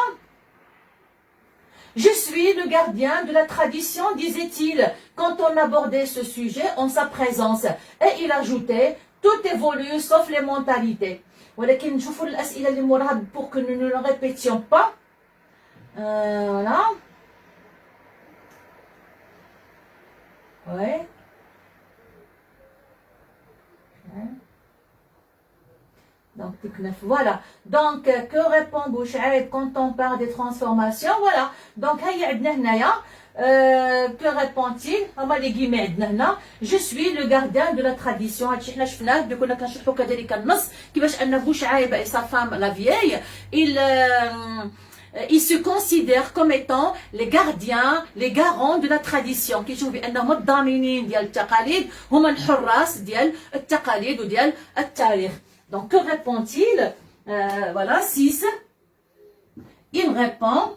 Je suis le gardien de la tradition, disait-il, quand on abordait ce sujet en sa présence. Et il ajoutait, tout évolue sauf les mentalités. ولكن نشوفوا الأسئلة اللي موراها pour que nous ne le répétions pas. Voilà. Ouais. Donc, voilà. Donc, que répond Bouchaib quand on parle des transformations? Voilà. Donc, que répond-il? Je suis le gardien de la tradition. Et sa femme, la vieille, ils se considèrent comme étant les gardiens, les garants de la tradition. كيشوفوا بأنهم الضامنين ديال التقاليد، هما الحراس ديال التقاليد وديال التاريخ. Donc, que répond-il? Voilà, 6. Il répond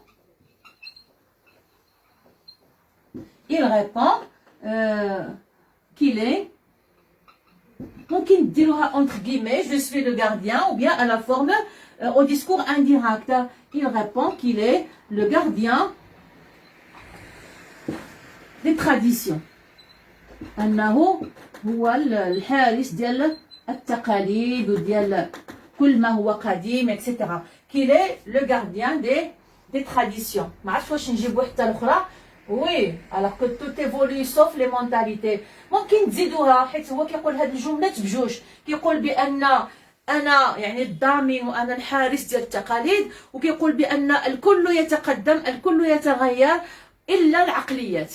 qu'il est, ممكن نديروها entre guillemets, je suis le gardien, ou bien à la forme au discours indirect. Il répond qu'il est le gardien دي تراديسيون، انه هو الحارس ديال التقاليد وديال كل ما هو قديم اكسيتيرا. كيل اي لو غارديان دي تراديسيون. ما عرفتش واش نجيبو حتى الاخرى. وي alors que tout évolue sauf les mentalités. ممكن تزيدوها حيت هو كيقول هاد الجملات بجوج، كيقول بان انا يعني الضامن وانا الحارس ديال التقاليد، وكيقول بان الكل يتقدم الكل يتغير الا العقليات.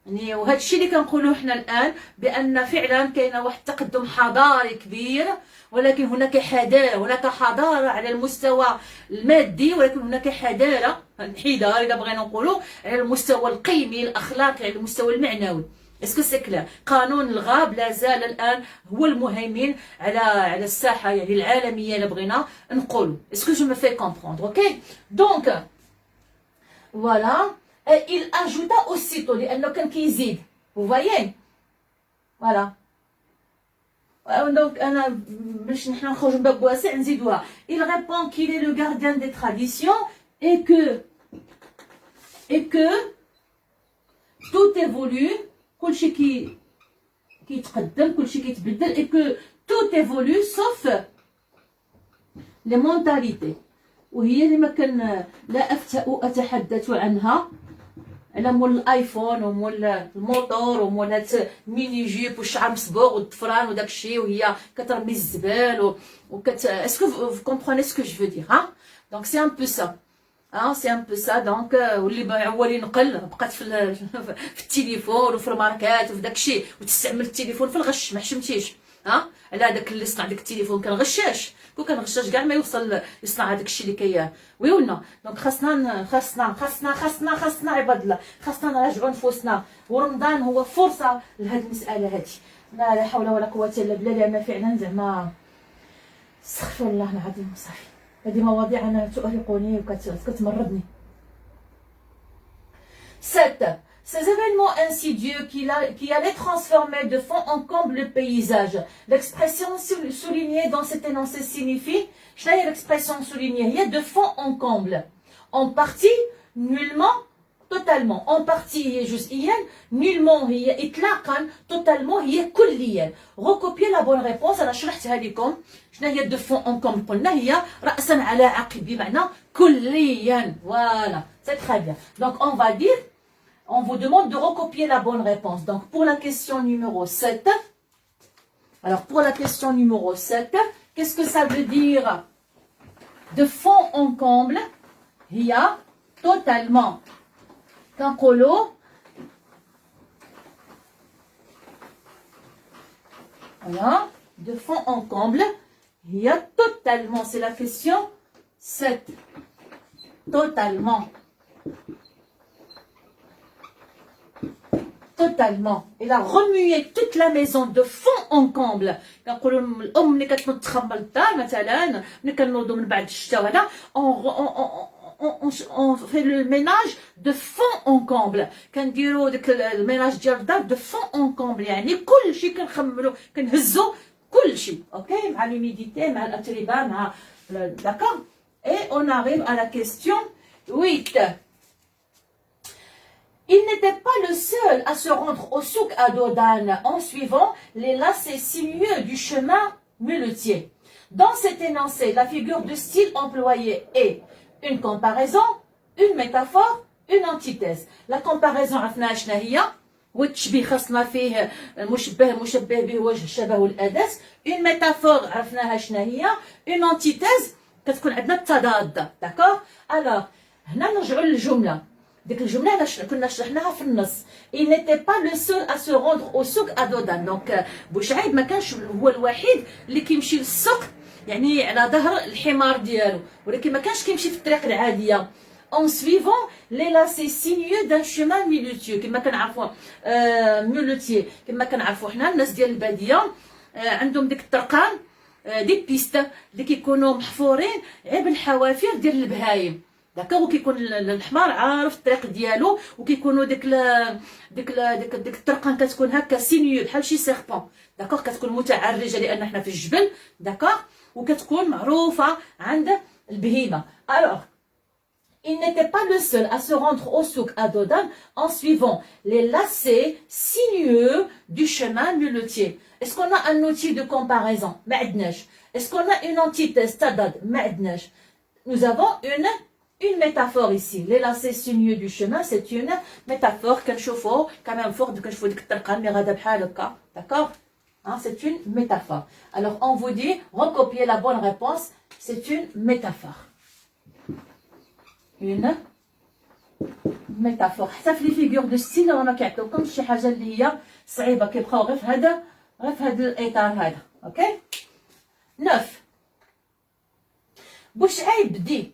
يعني وهذا الشيء اللي كنقولوه حنا الان، بان فعلا كاين واحد التقدم حضاري كبير، ولكن هناك حضاره، هناك حضاره على المستوى المادي، ولكن هناك حضاره انحدار اذا بغينا نقولوا على المستوى القيمي الاخلاقي، على المستوى المعنوي. اسكو سي كلير؟ قانون الغاب لا زال الان هو المهيمن على الساحه يعني العالميه الا بغينا نقولوا. اسكو جو مي في كومبروندر؟ اوكي دونك فوالا. il ajouta aussitôt لانه كان كيزيد. vous voyez voilà. donc انا باش نحنا نخرجوا من باب واسع نزيدوها. il répond qu'il est le gardien des traditions et que tout évolue، كلشي كيتقدم، كلشي كيتبدل، et que tout évolue sauf les mentalités. وهي اللي ما كان لا أفتأ أتحدث عنها، على مول الايفون ومول الموطور ومول هاد الميني جيب والشعر مصبوغ والضفران وداك الشيء، وهي كترمي الزبال اسكو vous comprenez ce que je veux dire hein. donc c'est un peu ça hein, c'est un peu ça. donc واللي هو اللي نقل بقات في التليفون وفي الماركات وفي داك الشيء، وتستعمل التليفون في الغش. ما حشمتيش ها على داك اللي صنع داك التليفون كان غشاش، كون كان غشاش كاع ما يوصل يصنع هذاك الشيء اللي وي ولا. دونك خاصنا عباد الله، خاصنا نراجعوا نفوسنا، ورمضان هو فرصه لهاد المساله هادي. لا حول ولا قوه الا بالله، لان فعلا زعما استغفر الله العظيم صافي. هذه مواضيع انا تؤرقني وكتمرضني. 7. Ces événements insidieux qui allaient transformer de fond en comble le paysage. L'expression soulignée dans cet énoncé signifie, je n'ai l'expression soulignée, il y a de fond en comble. En partie, nullement, totalement. En partie, il y a juste yen, nullement, il y a itlaqan, totalement, il y a kulliyan. Recopier la bonne réponse, أنا شرحتها لكم. شنو هي de fond en comble؟ قلنا هي رأسا على عقب، بمعنى كليا. Voilà, c'est très bien. Donc on va dire, on vous demande de recopier la bonne réponse. Donc, pour la question numéro 7, alors pour la question numéro 7, qu'est-ce que ça veut dire de fond en comble? Il y a totalement. Kankolo. Voilà, de fond en comble. Il y a totalement, c'est la question 7. Totalement. Totalement. Il a remué toute la maison de fond en comble. كنقولوا الام ملي كتنوض تخمر الدار مثلا، ملي كنوضوا من بعد الشتاء وهذا on fait le ménage de fond en comble. كنديروا داك الميناج ديال الدار de fond en comble، يعني كلشي كنخمروا كنهزوا كلشي. اوكي مع l'humidité مع الاتربه مع d'accord. et on arrive à la question 8. Il n'était pas le seul à se rendre au souk à Dodan en suivant les lacets sinueux du chemin muletier. Dans cet énoncé, la figure de style employée est une comparaison, une métaphore, une antithèse. La comparaison عرفنا شنو هي، والتشبيه خاصنا فيه مشبه به وجه الشبه والأداة. une métaphore عرفناها شنو هي، une antithèse كتكون عندنا التضاد. d'accord. alors هنا نرجعوا للجمله. ديك الجمله كنا شرحناها في النص. il n'était pas le seul à se rendre au souk à Dodan. دونك بوشعيب ما كانش هو الوحيد اللي كيمشي للسوق يعني على ظهر الحمار ديالو، ولكن ما كانش كيمشي في الطريق العاديه. en suivant les lacets sinueux d'un chemin muletieux. كما كنعرفوا muletier كما كنعرفوا حنا الناس ديال الباديه عندهم ديك الطرقان ديك بيست اللي كيكونوا محفورين عيب الحوافر ديال البهايم. داكوغ. وكيكون الحمار عارف الطريق ديالو، وكيكونوا ديك الطرقان كتكون هكا سينيو بحال شي سيربون. داكوغ. كتكون متعرجه لان حنا في الجبل. داكوغ. وكتكون معروفه عند البهيمه. الوغ il n'était pas le seul à se rendre au souk à Dodan en suivant les lacets sinueux du chemin muletier. Est-ce qu'on a un outil de comparaison? Est-ce qu'on a une antithèse? Nous avons une métaphore ici. Les lacets sinueux du chemin, c'est une métaphore que je fais quand même fort de que je fais. D'accord? Hein, c'est une métaphore. Alors, on vous dit, recopier la bonne réponse, c'est une métaphore. Une métaphore. حتى في لي فيغور دو ستيل رانا كيعطيوكم شي حاجه اللي هي صعيبه كيبقاو غير في هذا الاطار هذا. اوكي 9 بوشعيب dit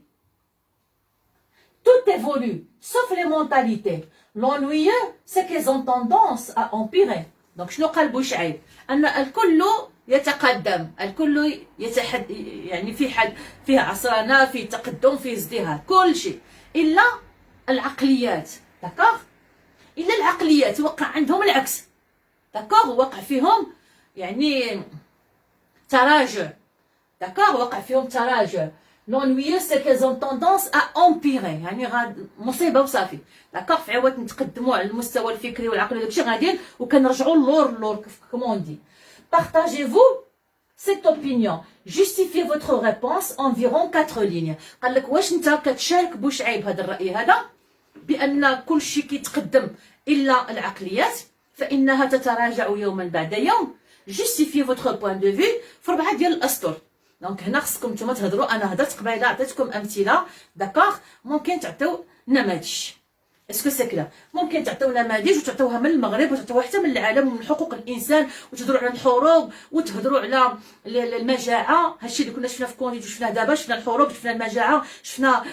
tout évolue sauf les mentalités. L'ennuyeux c'est qu'ils ont tendance à empirer. Donc شنو قال بوشعيب؟ ان الكل يتقدم، الكل يعني فيه عصرنه، فيه تقدم، فيه ازدهار، كل شيء الا العقليات. داكوغ؟ الا العقليات وقع عندهم العكس. داكوغ؟ وقع فيهم يعني تراجع. داكوغ؟ وقع فيهم تراجع. l'ennuyeux c'est qu'ils ont tendance à empirer، يعني مصيبه وصافي. داكوغ؟ في عوض نتقدموا على المستوى الفكري والعقلي داكشي غاديين وكنرجعوا اللور كومون دي. Partagez-vous cette opinion. Justifiez votre réponse environ 4 lignes. قال لك واش انت كتشارك بوشعيب هذا الرأي هذا بأن كل شيء كيتقدم إلا العقليات فإنها تتراجع يوما بعد يوم. Justifiez votre point de vue في 4 ديال الأسطر. دونك هنا خصكم نتوما تهضروا. أنا هضرت قبيله عطيتكم أمثلة. داكوغ؟ ممكن تعطيو نماذج. اسكو سي كلا ممكن تعطيو نماذج وتعطيوها من المغرب وتعطيوها حتى من العالم ومن حقوق الانسان وتهضروا على الحروب وتهضروا على المجاعه. هادشي اللي كنا شفنا في كونديد وشفناه دابا، شفنا الحروب، شفنا المجاعه، شفنا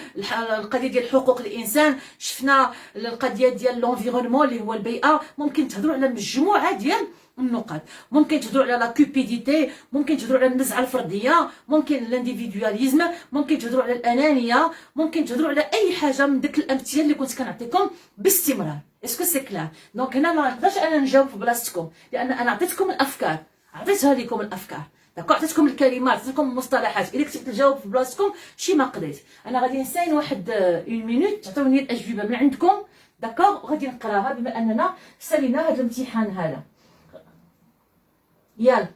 القضيه ديال حقوق الانسان، شفنا القضيه ديال لونفيرونمون اللي هو البيئه. ممكن تهضروا على مجموعه ديال النقاط. ممكن تهضروا على لا كوبيديتي، ممكن تهضروا على النزعه الفرديه، ممكن الانديفيدواليزم، ممكن تهضروا على الانانيه، ممكن تهضروا على اي حاجه من ديك الامثله اللي كنت كنعطيكم باستمرار. اسكو سي كلار؟ دونك هنا ما نقدرش انا نجاوب في بلاصتكم لان انا عطيتكم الافكار، عطيتها لكم الافكار. داكوغ؟ عطيتكم الكلمات، عطيتكم المصطلحات. الا كنت تجاوب في بلاصتكم شي ما قضيت. انا غادي نساين واحد 1 مينوت تعطوني الاجوبه من عندكم. داكوغ؟ وغادي نقراها بما اننا سالينا هذا الامتحان هذا. يلا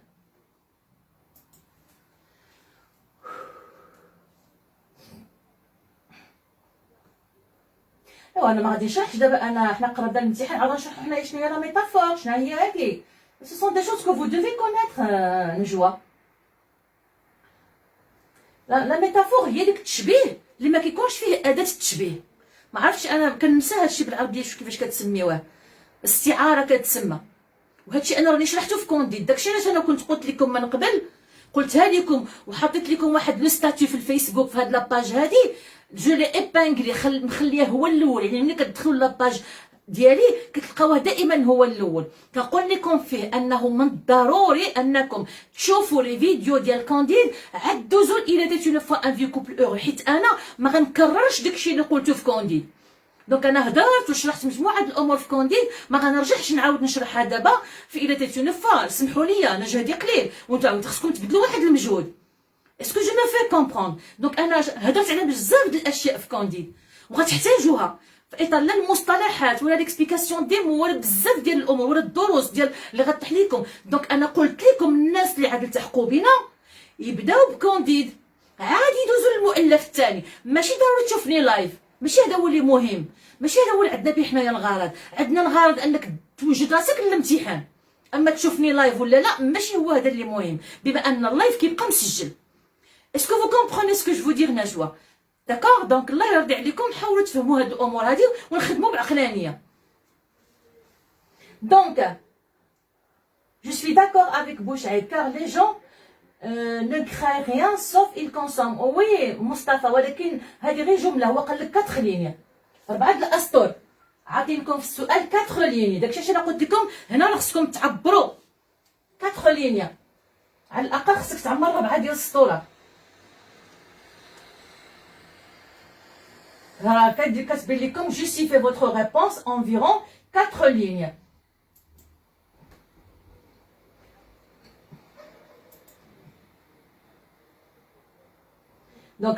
ايوا انا ما غادي نشرحش دابا. انا حنا قربنا الامتحان عاد نشرحوا حنايا شنو هي لا ميتافور، شنو هي هادي. سو سون دي شوز كو فو دوفي كونيتر. نجوى لا ميتافور هي ديك التشبيه اللي ما كيكونش فيه اداه التشبيه. ما عرفتش انا كننسى هادشي بالعربيه كيفاش كتسميوه. استعاره كتسمى. وهادشي انا راني شرحته في كونديد. داكشي علاش انا كنت قلت لكم من قبل، قلتها لكم وحطيت لكم واحد لو ستاتيو في الفيسبوك في هاد لاباج هادي. جو لي ايبانغلي مخليه هو الاول. يعني ملي كتدخلوا لاباج ديالي كتلقاوه دائما هو الاول. كنقول لكم فيه انه من الضروري انكم تشوفوا لي فيديو ديال كونديد عاد دوزو الى ديت اون فوا ان فيو كوبل اور، حيت انا ما غنكررش داكشي اللي قلته في كونديد. دونك انا هضرت وشرحت مجموعه الامور في كونديد ما غنرجعش نعاود نشرحها دابا في الى تيت اون فوا. سمحوا لي انا جهدي قليل وانتم خصكم تبذلوا واحد المجهود. اسكو جو مي في كومبروند؟ دونك انا هضرت على بزاف ديال الاشياء في كونديد وغتحتاجوها في اطار لا المصطلحات ولا ليكسبليكاسيون دي مو ولا بزاف ديال الامور ولا الدروس ديال اللي غطرح لكم. دونك انا قلت لكم الناس اللي عاد التحقوا بينا يبداو بكونديد عادي يدوزوا للمؤلف الثاني. ماشي ضروري تشوفني لايف، ماشي هذا هو اللي مهم، ماشي هذا هو اللي عندنا به حنايا الغرض. عندنا الغرض انك توجد راسك للامتحان. اما تشوفني لايف ولا لا ماشي هو هذا اللي مهم، بما ان اللايف كيبقى مسجل. اسكو فو كومبروني سكو جو فو دير نجوى؟ داكوغ؟ دونك الله يرضي عليكم حاولوا تفهموا هاد الامور هادي ونخدموا بعقلانيه. دونك je suis d'accord avec Bouchaïd car les gens ne créent rien sauf ils consomment. oui مصطفى، ولكن هذه غير جمله. هو قال لك 4 لينيا 4 د الاسطر. عاطينكم في السؤال 4 لينيا. داكشي علاش انا قلت لكم هنا خصكم تعبروا 4 لينيا. على الاقل خصك تعمر 4 ديال السطور. كتبين لكم justifiez votre réponse environ 4 lignes. Donc,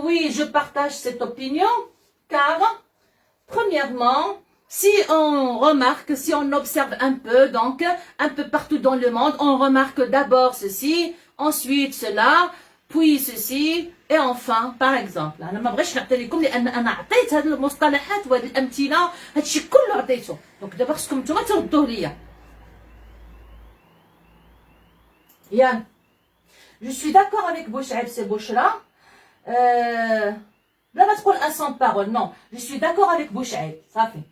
oui, je partage cette opinion, car, premièrement, si on remarque, si on observe un peu, donc, un peu partout dans le monde, on remarque d'abord ceci, ensuite cela, puis ceci, et enfin, par exemple. أنا ما بغيتش نعطي لكم لأن أنا عطيت هذه المصطلحات وهذه الأمثلة، هادشي كله عطيته. دونك دابا خصكم نتوما تردوه ليا. Yann, je suis d'accord avec Bouchaïb, c'est Bouchra. Là, va تقول un sans parole. Non, je suis d'accord avec Bouchaïb. Ça fait.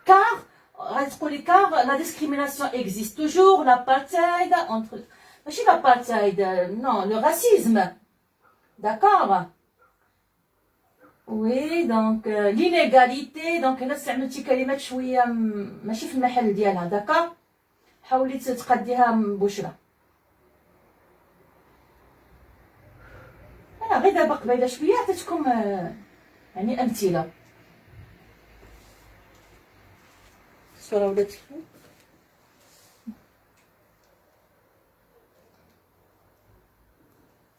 Car la discrimination existe toujours, l'apartheid entre... ماشي l'apartheid, non, le racisme. D'accord? Oui, donc l'inégalité, donc هنا استعملتي كلمات شويه ماشي في المحل ديالها. داكا حاولي تقديها ببشرى. انا غير دابا قبيله شويه عطيتكم يعني امثله. الصوره ولات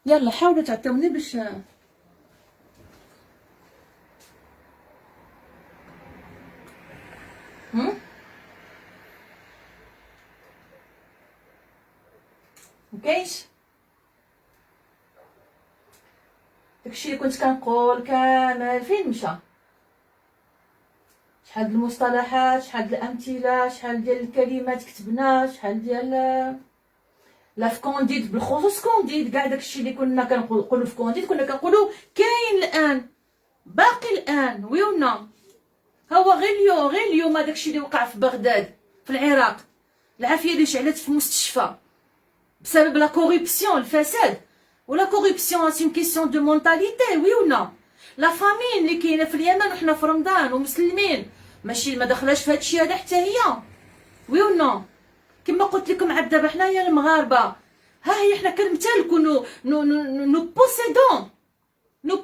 يلا حاولوا تعطيوني باش مكاينش داكشي اللي كنت كنقول كامل فين مشى؟ شحال د المصطلحات، شحال د الامثله، شحال ديال الكلمات كتبنا، شحال ديال لا في كونديد، بالخصوص كونديد كاع داكشي اللي كنا كنقولوا في كونديد كنا كنقولوا كاين الان، باقي الان، وي ولا هو غير اليوم داكشي اللي وقع في بغداد في العراق، العافيه اللي شعلت في المستشفى بسبب لا كوريبسيون، الفساد. ولا كوريبسيون سي اون كيسيون دو مونتاليتي، وي ولا لا فامين اللي كاينه في اليمن وحنا في رمضان ومسلمين ماشي ما دخلاش في هادشي هذا حتى هي، وي ولا كما قلت لكم عاد دابا حنايا المغاربه ها هي حنا كنمتلكوا نو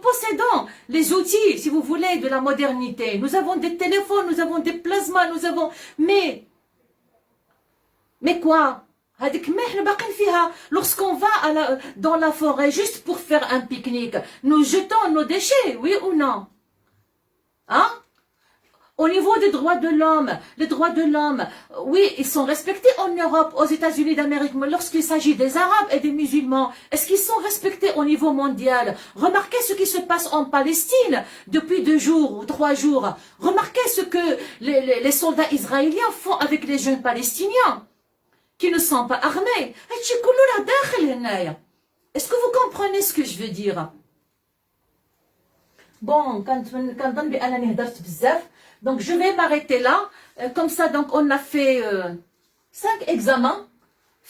possédons les outils, si vous voulez, de la modernité. Nous avons des téléphones, nous avons des plasmas, nous avons... Mais quoi? هذيك ما احنا باقين فيها. Lorsqu'on va dans la forêt juste pour faire un pique-nique, nous jetons nos déchets, oui ou non? Hein? Au niveau des droits de l'homme, les droits de l'homme, oui, ils sont respectés en Europe, aux États-Unis d'Amérique, mais lorsqu'il s'agit des Arabes et des musulmans, est-ce qu'ils sont respectés au niveau mondial? Remarquez ce qui se passe en Palestine depuis 2 jours ou 3 jours. Remarquez ce que les soldats israéliens font avec les jeunes palestiniens qui ne sont pas armés. Est-ce que vous comprenez ce que je veux dire? Bon, كنظن بأنني هدرت بزاف. Donc je vais m'arrêter là. Comme ça, donc on a fait 5 examens.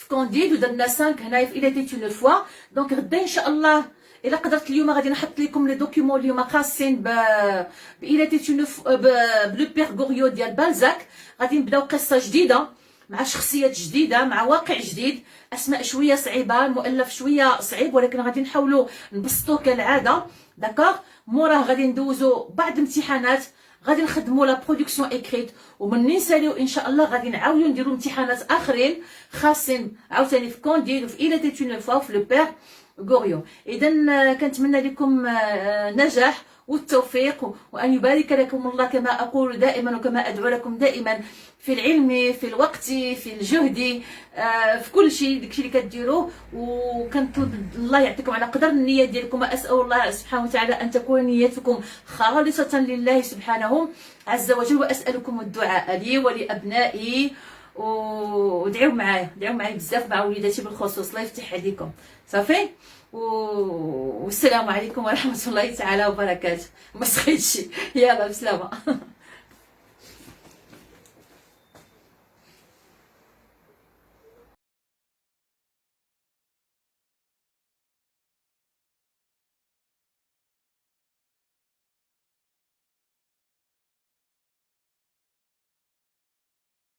Candide, ودرنا 5 هنايا في Il était une fois. Donc غدا إن شاء الله إلا قدرت اليوم غادي نحط لكم لي دوكيومون اليوم خاصين Il était une بلو بير غوريو ديال بالزاك. غادي نبداو قصة جديدة مع شخصيات جديدة، مع واقع جديد، أسماء شوية صعيبة، المؤلف شوية صعيب، ولكن غادي نحاولوا نبسطو كالعادة. داكوغ. موراه غادي ندوزو بعض الامتحانات، غادي نخدموا لا برودكسيون اكريت، ومن نساليو ان شاء الله غادي نعاودو نديرو امتحانات اخرين خاصين عاوتاني في كونديد وفي إلا تيت اون فوا في لو بير غوريو. اذا كنتمنى لكم نجاح والتوفيق، وأن يبارك لكم الله كما أقول دائما وكما أدعو لكم دائما في العلم، في الوقت، في الجهد، في كل شيء داكشي اللي كديروه. وكنطلب الله يعطيكم على قدر النية ديالكم، وأسأل الله سبحانه وتعالى أن تكون نيتكم خالصة لله سبحانه عز وجل. وأسألكم الدعاء لي ولأبنائي، ودعوا معايا بزاف مع وليداتي بالخصوص. الله يفتح عليكم. صافي. والسلام عليكم ورحمة الله تعالى وبركاته. ما سخيتش. يلا بسلامة.